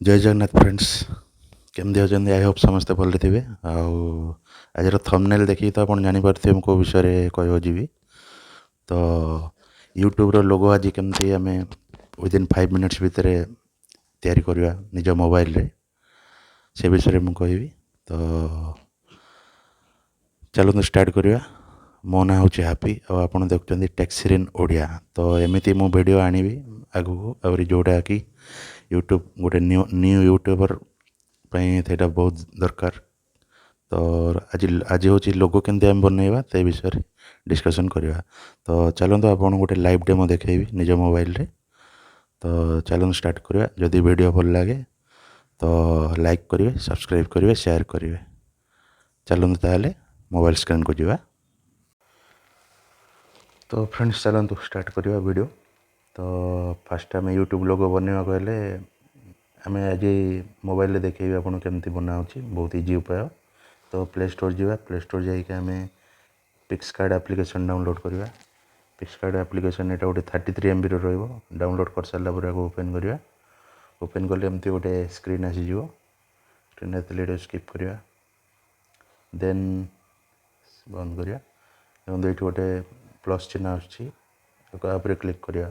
जय जगन्नाथ फ्रेंड्स केमती अच्छे आई होप समस्ते भल थे आज थंबनेल देखिए तो आप जानीपारे मुझे विषय कह जी तो यूट्यूब लोगो आज केमती आम विदिन 5 मिनिट्स भितर तैयारी करवा निज मोबाइल रे से विषय मुझे कहबी तो चलते स्टार्ट करवा मो ना हूँ हापी आप देखते टेक्सरीन ओडिया तो एमती मु वीडियो आनी आगू आहुरी जोटा कि यूट्यूब गोटे न्यू यूट्यूबर सेटा बहुत दरकार तो आज आज हूँ लोगो केमती आम बनइबा ते विषय डिस्कसन करवा तो चलते आप गोटे लाइव डेमो देखेबी निज मोबाइल रे तो चलते स्टार्ट करवा जदि वीडियो भल लगे तो लाइक करेंगे सब्सक्राइब करेंगे शेयर करेंगे चलते ताले मोबाइल स्क्रीन को जीवा तो फ्रेंड्स चलते स्टार्ट करवा वीडियो तो फास्ट आम यूट्यूब लोगो बनवा कहले आम आज मोबाइल देखेबी आपन केमती बना बहुत इजी उपाय तो प्ले स्टोर जावा प्ले स्टोर जाइए आम पिक्सकार्ट एप्लिकेशन डाउनलोड करवा पिक्सकार्ट एप्लिकेशन यहाँ गोटे 33 MB डाउनलोड कर सारा ओपन करवा ओपन कले एमती गोटे स्क्रीन आसीज स्क्रीन आते स्किप करवा देन बंद करवा देखो ये गोटे प्लस चिन्ह आसपर क्लिक करवा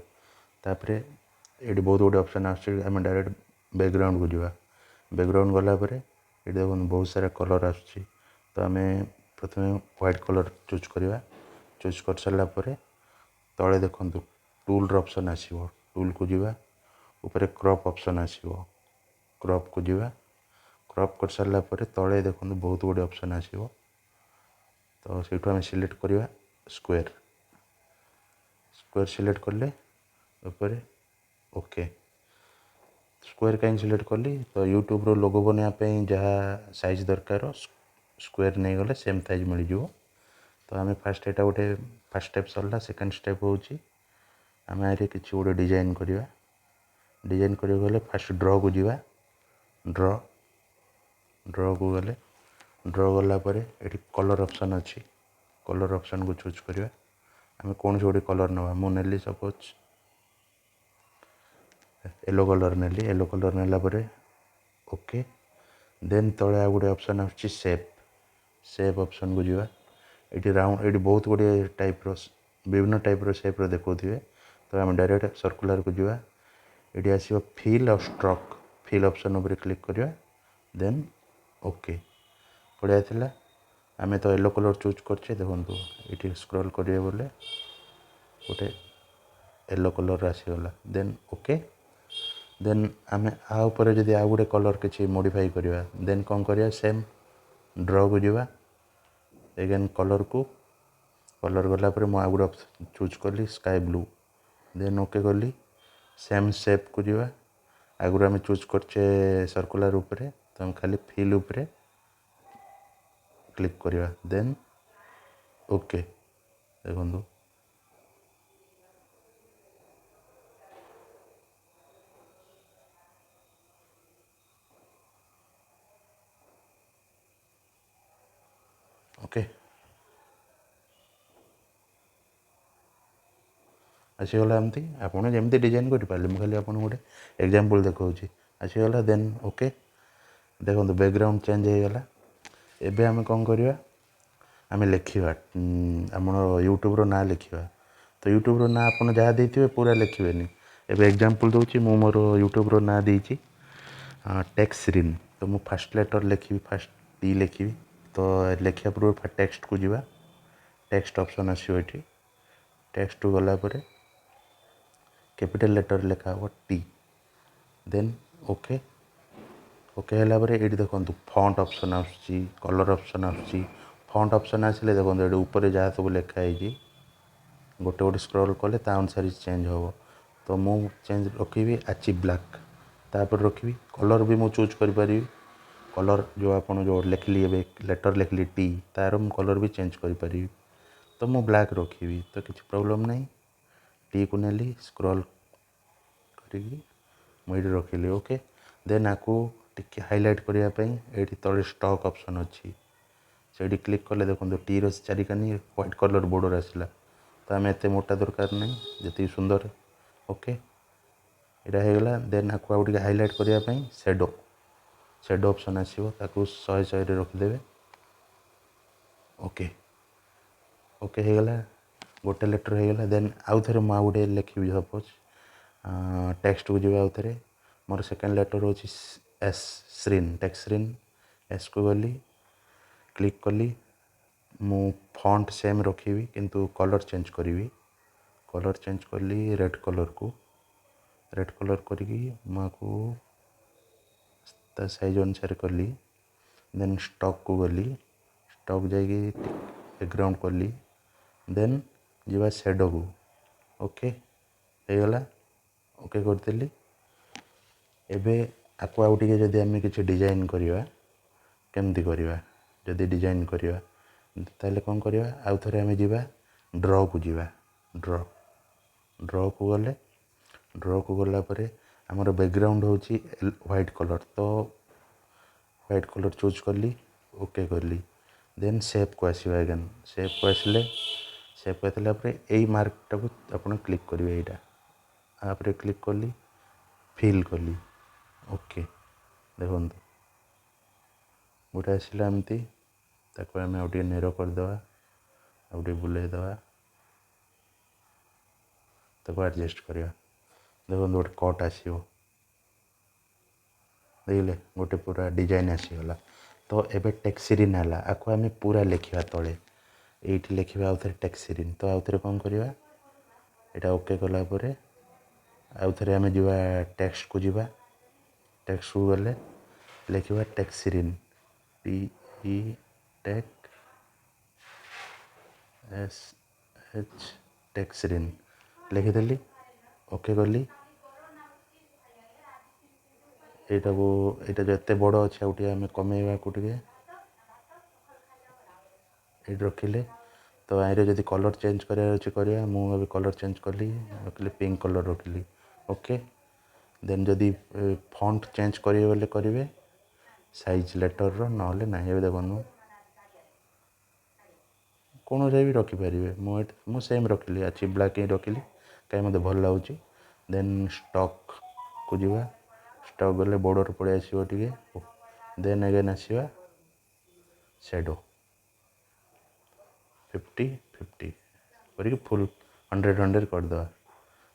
तापर ये बहुत गुटे ऑप्शन आम डायरेक्ट बैकग्राउंड को जावा बैकग्राउंड गलापर ये देखो बहुत सारा कलर आसुच्ची तो आम प्रथम व्हाइट कलर चूज करवा चूज कर सारापर तले देखु टूल ऑप्शन आसो टूल को जावा ऊपर क्रॉप ऑप्शन आसो क्रॉप को जावा क्रॉप कर सारापर तले देखो बहुत गुटे ऑप्शन आसो तो सीठू आम सिलेक्ट करवा स्क्वायर स्क्वायर सिलेक्ट कले ऊपर ओके स्क्वायर कहीं सिलेक्ट कली तो यूट्यूब रो लोगो बनायापी जहाँ साइज दरकार स्क्वायर नहीं गले सेम साइज मिल जाव तो आम फास्ट यहाँ गोटे फास्ट स्टेप सरला सेकेंड स्टेप हूँ आम आगे किसी गोटे डिजाइन करवा डिजाइन गले फास्ट ड्र को जावा ड्र ड्र को गले ड्र गलापर ये कलर ऑप्शन अच्छी कलर ऑप्शन को चूज करवा आम कौन से गोटे कलर नवा मुझे सपोज येलो कलर नेली येलो कलर नेला परे ओके देन तले आ गोटे ऑप्शन आछी शेप शेप ऑप्शन को जावा ये राउंड ये बहुत गुड़े टाइप विभिन्न टाइप शेप देखुए तो आम डायरेक्ट सर्कुलर को जावा ये आसो फिल और स्ट्रोक फिल ऑप्शन उपर क्लिक करवा देन ओके बढ़िया थिला आम तो येलो कलर चूज करछे देखो ये स्क्रॉल करिए बोले गोटे येलो कलर आसीगला देन ओके देन आम आउपर जदि आउ गोटे कलर किसी मॉडिफाई करवा देन कौन करवा सेम ड्र को जावा एगेन कलर को कलर गलापर मुझे आउ गोटे चूज कली स्काई ब्लू देन ओके कली सेम शेप को जावा आगुरी आम चूज करचे सर्कुलर उपरे तो हम खाली फिल उपरे क्लिक करवा देन ओके देखो ओके आसीगला एमती आपड़ जमी डिजाइन करें मुझे खाली आपको गोटे एग्जांपल देखा आसीगला देन ओके देखो बैकग्राउंड चेंज हो गला एबे आम कौन करवा आम लिखा आम यूट्यूब ना लिखा तो यूट्यूब ना आप जहाँ देते पूरा लिखे एबे एग्जांपल दूसरी मु मोर यूट्यूब ना देती टेक्सरीन तो मु फास्ट लेटर लिखी फास्ट टी लिखी तो लिखा पूर्व टेक्स्ट को जावा टेक्स्ट ऑप्शन आसो ये टेक्स्ट को गलापर कैपिटल लेटर लिखा हो टी देन ओके ओके है देखो फॉन्ट ऑप्शन आसुच्ची कलर ऑप्शन आसुच्ची फॉन्ट ऑप्शन आसिले देखो ये ऊपर जहाँ सब लिखाई गोटे गोटे स्क्रॉल कले अनुसार चेंज हो तो मु चेंज रखी आची ब्लैक तापर रखी कलर भी मुझे चूज करी कलर जो आप जो लिखली लेटर लिखली टी तार मु कलर भी चेंज करी तो मु ब्लैक रखी तो किसी प्रॉब्लम नहीं टी को नेली स्क्रॉल करी मुझे रखिली ओके देन आपको टिके हाईलाइट करने ये तले स्टॉक ऑप्शन अच्छी से क्लिक कले देखो टी चारिकानी व्हाइट कलर बॉर्डर आसला तो आम एत मोटा दरकार नहीं जी सुंदर ओके ଏଇଟା ହେଇଗଲା। ଦେନ୍ ଆକୁ ଆଉ ଟିକେ ହାଇଲାଇଟ୍ କରିବା ପାଇଁ ସେଡ଼ୋ ଅପସନ୍ ଆସିବ, ତାକୁ 100 ରଖିଦେବେ। ଓକେ ହେଇଗଲା, ଗୋଟେ ଲେଟର୍ ହେଇଗଲା। ଦେନ୍ ଆଉ ଥରେ ମୁଁ ଆଉ ଗୋଟେ ଲେଖିବି, ସପୋଜ୍ ଟେକ୍ସଟକୁ ଯିବା ଆଉ ଥରେ। ମୋର ସେକେଣ୍ଡ ଲେଟର୍ ହେଉଛି ଏସ୍, ଶ୍ରିନ୍, ଟେକ୍ସ ଶ୍ରିନ୍। ଏସ୍କୁ ଗଲି, କ୍ଲିକ୍ କଲି। ମୁଁ ଫଣ୍ଟ ସେମ୍ ରଖିବି କିନ୍ତୁ କଲର୍ ଚେଞ୍ଜ କରିବି। କଲର୍ ଚେଞ୍ଜ କଲି ରେଡ୍ କଲର୍ କରିକି ମୁଁ ଆକୁ ତା ସାଇଜ୍ ଅନୁସାରେ କଲି। ଦେନ୍ ଷ୍ଟକ୍କୁ ଗଲି, ଷ୍ଟକ୍ ଯାଇକି ବ୍ୟାକ୍ଗ୍ରାଉଣ୍ଡ କଲି। ଦେନ୍ ଯିବା ସେଡ଼ୋକୁ। ଓକେ ହେଇଗଲା, ଓକେ କରିଦେଲି। ଏବେ ଆକୁ ଆଉ ଟିକେ ଯଦି ଆମେ କିଛି ଡିଜାଇନ୍ କରିବା, କେମିତି କରିବା? ଯଦି ଡିଜାଇନ୍ କରିବା ତାହେଲେ କ'ଣ କରିବା? ଆଉ ଥରେ ଆମେ ଯିବା ଡ୍ରକୁ ଯିବା। ଡ୍ରକୁ ଗଲା ପରେ ଆମର ବ୍ୟାକ୍ଗ୍ରାଉଣ୍ଡ ହେଉଛି ହ୍ୱାଇଟ୍ କଲର୍, ତ ହ୍ୱାଇଟ୍ କଲର୍ ଚୁଜ୍ କଲି, ଓକେ କଲି। ଦେନ୍ ସେପ୍କୁ ଆସିବା ଆଗେନ୍। ସେପ୍କୁ ଆସିଲା ପରେ ଏଇ ମାର୍କଟାକୁ ଆପଣ କ୍ଲିକ୍ କରିବେ, ଏଇଟା ତାପରେ କ୍ଲିକ୍ କଲି, ଫିଲ୍ କଲି। ଓକେ ଦେଖନ୍ତୁ ଗୋଟେ ଆସିଲା ଏମିତି। ତାକୁ ଆମେ ଆଉ ଟିକେ ନେରୋ କରିଦେବା, ଆଉ ଟିକେ ବୁଲେଇଦେବା, ତାକୁ ଆଡ଼ଜଷ୍ଟ କରିବା। ଦେଖନ୍ତୁ ଗୋଟେ କଟ୍ ଆସିବ, ଦେଖିଲେ ଗୋଟେ ପୁରା ଡିଜାଇନ୍ ଆସିଗଲା। ତ ଏବେ ଟେକ୍ସରିନ୍ ହେଲା, ଆକୁ ଆମେ ପୁରା ଲେଖିବା ତଳେ, ଏଇଠି ଲେଖିବା ଆଉ ଥରେ ଟେକ୍ସରିନ୍। ତ ଆଉ ଥରେ କ'ଣ କରିବା? ଏଇଟା ଓକେ କଲା ପରେ ଆଉ ଥରେ ଆମେ ଯିବା ଟେକ୍ସଟକୁ ଯିବା। ଟେକ୍ସଟକୁ ଗଲେ ଲେଖିବା ଟେକ୍ସରିନ୍, TE ଟେକ୍ସରିନ୍ ଲେଖିଦେଲି, ଓକେ କଲି। ଏଇଟା ଯେତେ ବଡ଼ ଅଛି ଆଉ ଟିକେ ଆମେ କମେଇବାକୁ ଟିକେ ଏଇଠି ରଖିଲେ। ତ ଆଇରେ ଯଦି କଲର୍ ଚେଞ୍ଜ କରିବାର ଅଛି କରିବା। ମୁଁ ଏବେ କଲର୍ ଚେଞ୍ଜ କଲି, ରଖିଲି ପିଙ୍କ କଲର୍ ରଖିଲି। ଓକେ ଦେନ୍ ଯଦି ଫଣ୍ଟ ଚେଞ୍ଜ କରିବେ ବୋଲେ କରିବେ ସାଇଜ୍ ଲେଟର୍ର, ନହେଲେ ନାହିଁ। ଏବେ ଦେଖନ୍ତୁ କୌଣସି ବି ରଖିପାରିବେ। ମୁଁ ସେମ୍ ରଖିଲି, ଅଛି ବ୍ଲାକ୍ ହିଁ ରଖିଲି, କାହିଁ ମୋତେ ଭଲ ଲାଗୁଛି। ଦେନ୍ ଷ୍ଟକ୍କୁ ଯିବା। ଷ୍ଟକ୍ ଗଲେ ବର୍ଡ଼ର୍ ପଳେଇ ଆସିବ ଟିକେ। ଦେନ୍ ଏଗେନ୍ ଆସିବା ସେଡ଼ୋ 50-50 କରିକି ଫୁଲ୍ 100 କରିଦେବା।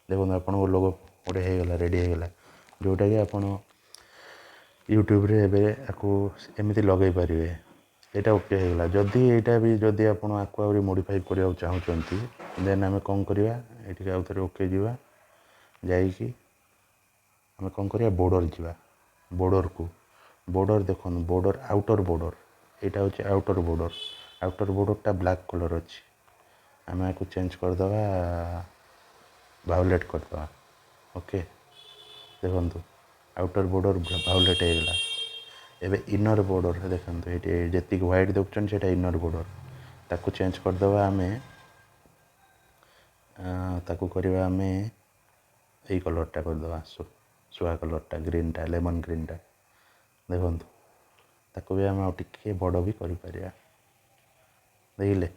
ଦେଖନ୍ତୁ ଆପଣଙ୍କ ଲୋଗୋ ଗୋଟେ ହେଇଗଲା, ରେଡ଼ି ହେଇଗଲା, ଯେଉଁଟାକି ଆପଣ ୟୁଟ୍ୟୁବରେ ଏବେ ଆକୁ ଏମିତି ଲଗାଇ ପାରିବେ। ଏଇଟା ଓକେ ହେଇଗଲା। ଯଦି ଆପଣ ଆକୁ ଆହୁରି ମୋଡ଼ିଫାଇ କରିବାକୁ ଚାହୁଁଛନ୍ତି, ଦେନ୍ ଆମେ କ'ଣ କରିବା? ଏଠିକି ଆଉ ଥରେ ଓକେ ଯିବା, ଯାଇକି ଆମେ କ'ଣ କରିବା? ବର୍ଡ଼ର୍ ଯିବା। ବର୍ଡ଼ର୍ ଦେଖନ୍ତୁ, ଆଉଟର୍ ବର୍ଡ଼ର୍, ଏଇଟା ହେଉଛି ଆଉଟର୍ ବର୍ଡ଼ର୍ଟା ବ୍ଲାକ୍ କଲର୍ ଅଛି। ଆମେ ଆକୁ ଚେଞ୍ଜ କରିଦେବା, ଭାয়োଲେଟ୍ କରିଦେବା। ଓକେ ଦେଖନ୍ତୁ ଆଉଟର୍ ବର୍ଡ଼ର୍ ଭାয়োଲେଟ୍ ହେଇଗଲା। ଏବେ ଇନର୍ ବର୍ଡ଼ର୍ ଦେଖନ୍ତୁ, ଏଇଠି ଯେତିକି ହ୍ୱାଇଟ୍ ଦେଖୁଛନ୍ତି ସେଇଟା ଇନର୍ ବର୍ଡ଼ର୍। ତାକୁ ଚେଞ୍ଜ କରିଦେବା ଆମେ, ତାକୁ କରିବା ଆମେ ଏଇ କଲର୍ଟା କରିଦେବା, ଶୁଆ କଲର୍ଟା, ଗ୍ରୀନ୍ଟା, ଲେମନ୍ ଗ୍ରୀନ୍ଟା। ଦେଖନ୍ତୁ ତାକୁ ବି ଆମେ ଆଉ ଟିକେ ବଡ଼ ବି କରିପାରିବା। ଦେଖିଲେ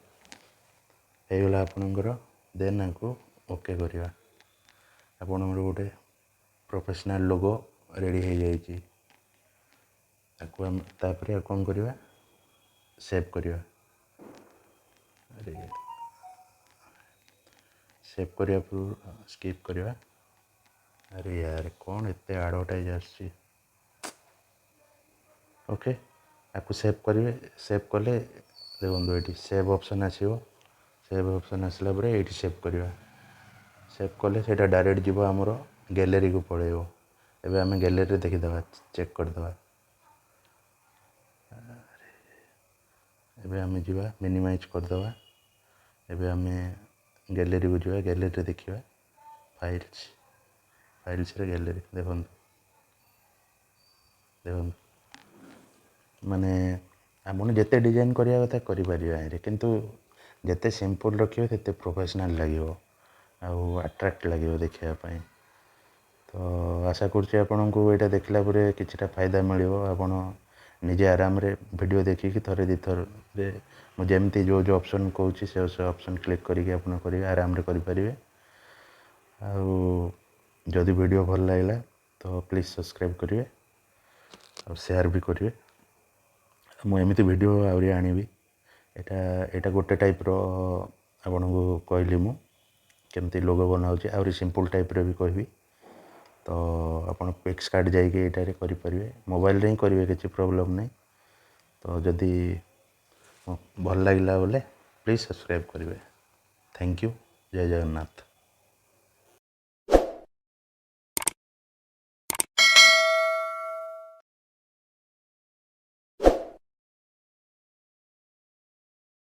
ହେଇଗଲା ଆପଣଙ୍କର। ଦେନ୍ ଆକୁ ଓକେ କରିବା। ଆପଣଙ୍କର ଗୋଟେ ପ୍ରୋଫେସନାଲ୍ ଲୋଗୋ ରେଡ଼ି ହେଇଯାଇଛି। ତାପରେ ଆଉ କ'ଣ କରିବା? ସେଭ୍ କରିବା। ସେଭ୍ କରିବା ପୂର୍ବରୁ ସ୍କିପ୍ କରିବା। ଆରେ ୟାର କ'ଣ ଏତେ ଆଡ଼ଭର୍ଟାଇଜ୍ ଆସୁଛି। ଓକେ ଆକୁ ସେଭ୍ କରିବେ। ସେଭ୍ କଲେ ଦେଖନ୍ତୁ ଏଇଠି ସେଭ୍ ଅପସନ୍ ଆସିବ। ସେଭ୍ ଅପସନ୍ ଆସିଲା ପରେ ଏଇଠି ସେଭ୍ କରିବା। ସେଭ୍ କଲେ ସେଇଟା ଡାଇରେକ୍ଟ ଯିବ ଆମର ଗ୍ୟାଲେରୀକୁ ପଳାଇବ। ଏବେ ଆମେ ଗ୍ୟାଲେରୀରେ ଦେଖିଦେବା, ଚେକ୍ କରିଦେବା। ଏବେ ଆମେ ଯିବା ମିନିମାଇଜ୍ କରିଦେବା। ଏବେ ଆମେ ଗ୍ୟାଲେରୀକୁ ଯିବା, ଗ୍ୟାଲେରୀରେ ଦେଖିବା ଫାଇଲ୍ସରେ ଗ୍ୟାଲେରୀ। ଦେଖନ୍ତୁ ମାନେ ଆପଣ ଯେତେ ଡିଜାଇନ୍ କରିବା କଥା କରିପାରିବେ ଏଥିରେ, କିନ୍ତୁ ଯେତେ ସିମ୍ପଲ୍ ରଖିବେ ସେତେ ପ୍ରୋଫେସନାଲ୍ ଲାଗିବ ଆଉ ଆଟ୍ରାକ୍ଟ ଲାଗିବ ଦେଖିବା ପାଇଁ। ତ ଆଶା କରୁଛି ଆପଣଙ୍କୁ ଏଇଟା ଦେଖିଲା ପରେ କିଛିଟା ଫାଇଦା ମିଳିବ। ଆପଣ ନିଜେ ଆରାମରେ ଭିଡ଼ିଓ ଦେଖିକି ଥରେ ଦୁଇଥରରେ ମୁଁ ଯେମିତି ଯେଉଁ ଅପସନ୍ କହୁଛି ସେ ଅପସନ୍ କ୍ଲିକ୍ କରିକି ଆପଣ କରିବେ, ଆରାମରେ କରିପାରିବେ। ଆଉ जदि वीडियो भल लगा तो प्लीज़ सब्सक्राइब करेंगे और शेयर भी करेंगे। मुझे वीडियो आहरी आनिबी एटा गोटे टाइप्र आपन को कहली मु केमती लोगो बनाऊँचे आहरी सिंपल टाइप्र भी कहबी। तो आपन पिक्सकार्ट जाइए ये करेंगे मोबाइल रे ही करेंगे किसी प्रोब्लेम नहीं। तो जदि भल लगे बोले प्लीज़ सब्सक्राइब करेंगे। Thank you. जय जगन्नाथ।